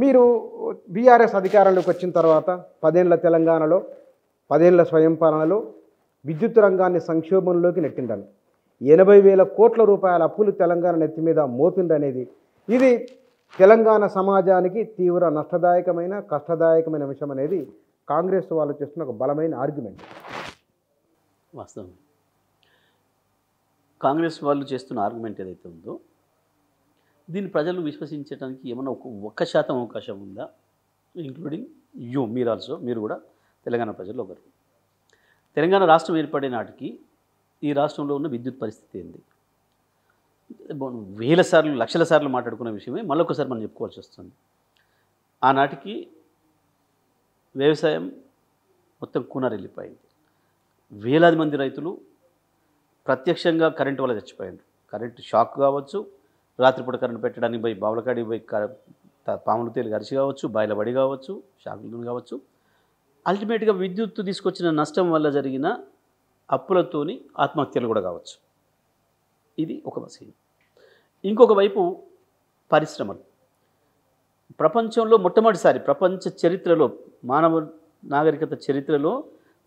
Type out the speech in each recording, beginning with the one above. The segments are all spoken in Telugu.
మీరు బీఆర్ఎస్ అధికారంలోకి వచ్చిన తర్వాత 10 ఏళ్ల తెలంగాణలో 10 ఏళ్ల స్వయం పాలనలో విద్యుత్ రంగాన్ని సంక్షోభంలోకి నెట్టిండాలి. 80,000 కోట్ల రూపాయల అప్పులు తెలంగాణ నెత్తి మీద మోపిందనేది ఇది తెలంగాణ సమాజానికి తీవ్ర నష్టదాయకమైన కష్టదాయకమైన విషయం అనేది కాంగ్రెస్ వాళ్ళు చేస్తున్న ఒక బలమైన ఆర్గ్యుమెంట్. వాస్తవం. కాంగ్రెస్ వాళ్ళు చేస్తున్న ఆర్గ్యుమెంట్ ఏదైతే ఉందో దీన్ని ప్రజలు విశ్వసించడానికి ఏమన్నా 1% అవకాశం ఉందా? ఇంక్లూడింగ్ మీరు కూడా తెలంగాణ ప్రజల్లో ఒకరు. తెలంగాణ రాష్ట్రం ఏర్పడే నాటికి ఈ రాష్ట్రంలో ఉన్న విద్యుత్ పరిస్థితి ఏంది? వేల సార్లు లక్షల సార్లు మాట్లాడుకున్న విషయమే మళ్ళొకసారి మనం చెప్పుకోవాల్సి వస్తుంది. ఆనాటికి వ్యవసాయం మొత్తం కూనరెళ్ళిపోయింది. వేలాది మంది రైతులు ప్రత్యక్షంగా కరెంటు వల్ల చచ్చిపోయారు. కరెంటు షాక్ కావచ్చు, రాత్రిపూట కరెంటు పెట్టడానికి పోయి బావులకాడికి పోయి పాములు తేలి గరిచి కావచ్చు, బాయిల బడి కావచ్చు, షాకులు కావచ్చు. అల్టిమేట్గా విద్యుత్తు తీసుకొచ్చిన నష్టం వల్ల జరిగిన అప్పులతోని ఆత్మహత్యలు కూడా కావచ్చు. ఇది ఒక సీన్. ఇంకొక వైపు పరిశ్రమలు. ప్రపంచంలో మొట్టమొదటిసారి ప్రపంచ చరిత్రలో మానవ నాగరికత చరిత్రలో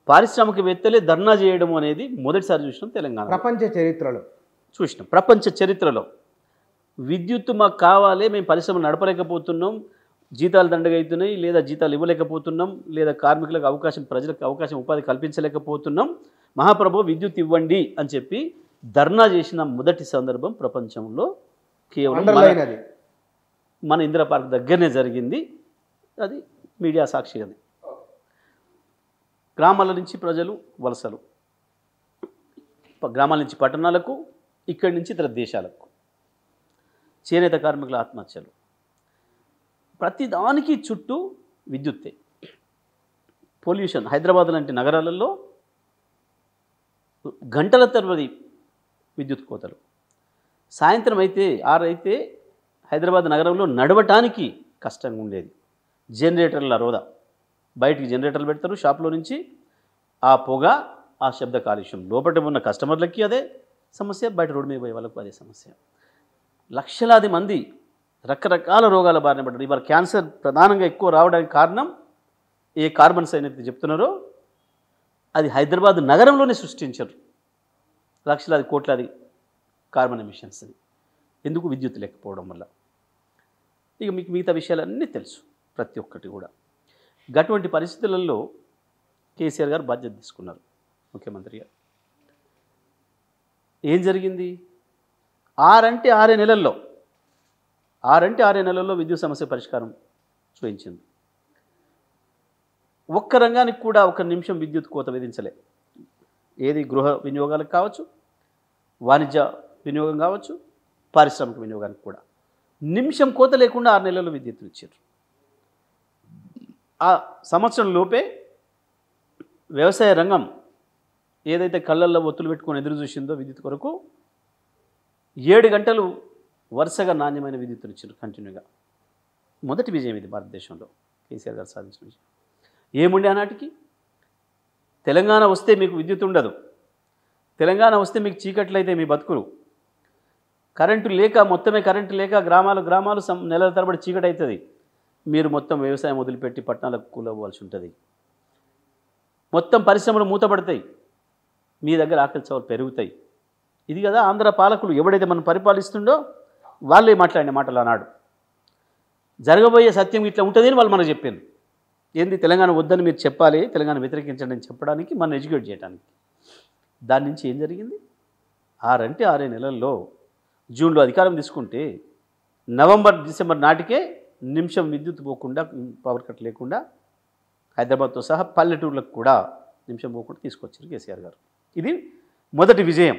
పారిశ్రామికవేత్తలే ధర్నా చేయడం అనేది మొదటిసారి చూసినాం తెలంగాణ. ప్రపంచ చరిత్రలో విద్యుత్తు మాకు కావాలి, మేము పరిశ్రమలు నడపలేకపోతున్నాం, జీతాలు దండగవుతున్నాయి, లేదా జీతాలు ఇవ్వలేకపోతున్నాం, లేదా కార్మికులకు అవకాశం, ప్రజలకు అవకాశం, ఉపాధి కల్పించలేకపోతున్నాం, మహాప్రభు విద్యుత్ ఇవ్వండి అని చెప్పి ధర్నా చేసిన మొదటి సందర్భం ప్రపంచంలో కేవలం మన ఇందిరా పార్క్ దగ్గరనే జరిగింది. అది మీడియా సాక్షిగానే. గ్రామాల నుంచి ప్రజలు వలసలు, గ్రామాల నుంచి పట్టణాలకు, ఇక్కడి నుంచి ఇతర దేశాలకు, చేనేత కార్మికుల ఆత్మహత్యలు, ప్రతిదానికి చుట్టూ విద్యుత్తే. పొల్యూషన్. హైదరాబాద్ లాంటి నగరాలలో గంటల తరబడి విద్యుత్ కోతలు. సాయంత్రం అయితే 6 అయితే హైదరాబాద్ నగరంలో నడవటానికి కష్టంగా ఉండేది. జనరేటర్ల రోదా. బయటికి జనరేటర్లు పెడతారు షాప్లో నుంచి. ఆ పొగ, ఆ శబ్ద కాలుష్యం, లోపల ఉన్న కస్టమర్లకి అదే సమస్య, బయట రోడ్డు మీద పోయే వాళ్ళకు అదే సమస్య. లక్షలాది మంది రకరకాల రోగాల బారిన పడ్డారు. ఇవాళ క్యాన్సర్ ప్రధానంగా ఎక్కువ రావడానికి కారణం ఏ కార్బన్స్ అయితే చెప్తున్నారో అది హైదరాబాద్ నగరంలోనే సృష్టించారు. లక్షలాది కోట్లాది కార్బన్ ఎమిషన్స్. ఎందుకు? విద్యుత్ లేకపోవడం వల్ల. ఇక మీకు మిగతా విషయాలన్నీ తెలుసు ప్రతి ఒక్కటి కూడా. అటువంటి పరిస్థితులలో కేసీఆర్ గారు బాధ్యత తీసుకున్నారు, ముఖ్యమంత్రి గారు. ఏం జరిగింది? 6 అంటే 6 నెలల్లో విద్యుత్ సమస్య పరిష్కారం చూపించింది. ఒక్క రంగానికి కూడా 1 నిమిషం విద్యుత్ కోత విధించలే. ఏది? గృహ వినియోగాలకు కావచ్చు, వాణిజ్య వినియోగం కావచ్చు, పారిశ్రామిక వినియోగానికి కూడా నిమిషం కోత లేకుండా 6 నెలల్లో విద్యుత్ ఇచ్చారు. ఆ సంవత్సరం లోపే వ్యవసాయ రంగం ఏదైతే కళ్ళల్లో ఒత్తులు పెట్టుకొని ఎదురు చూసిందో విద్యుత్ కొరకు 7 గంటలు వరుసగా నాణ్యమైన విద్యుత్తులు ఇచ్చారు కంటిన్యూగా. మొదటి విజయం ఇది భారతదేశంలో కేసీఆర్ గారు సాధించిన విజయం. ఏముండే ఆనాటికి? తెలంగాణ వస్తే మీకు విద్యుత్ ఉండదు, తెలంగాణ వస్తే మీకు చీకట్లయితే మీ బతుకులు, కరెంటు లేక కరెంటు లేక గ్రామాలు నెలల తరబడి చీకటి అవుతుంది. మీరు మొత్తం వ్యవసాయం వదిలిపెట్టి పట్టణాలకు కూలవ్వాల్సి ఉంటుంది. మొత్తం పరిశ్రమలు మూతపడతాయి, మీ దగ్గర ఆకలి చావులు పెరుగుతాయి. ఇది కదా ఆంధ్ర పాలకులు ఎవడైతే మనం పరిపాలిస్తుండో వాళ్ళే మాట్లాడిన మాటలు అన్నాడు. జరగబోయే సత్యం ఇట్లా ఉంటుంది అని వాళ్ళు మనకు చెప్పారు. ఏంది? తెలంగాణ వద్దని మీరు చెప్పాలి, తెలంగాణ వ్యతిరేకించండి అని చెప్పడానికి, మనం ఎడ్యుకేట్ చేయడానికి. దాని నుంచి ఏం జరిగింది? 6 అంటే 6 నెలల్లో జూన్లో అధికారం తీసుకుంటే నవంబర్ డిసెంబర్ నాటికే నిమిషం విద్యుత్ పోకుండా, పవర్ కట్ లేకుండా హైదరాబాద్తో సహా పల్లెటూర్లకు కూడా నిమిషం పోకుండా తీసుకొచ్చారు కేసీఆర్ గారు. ఇది మొదటి విజయం.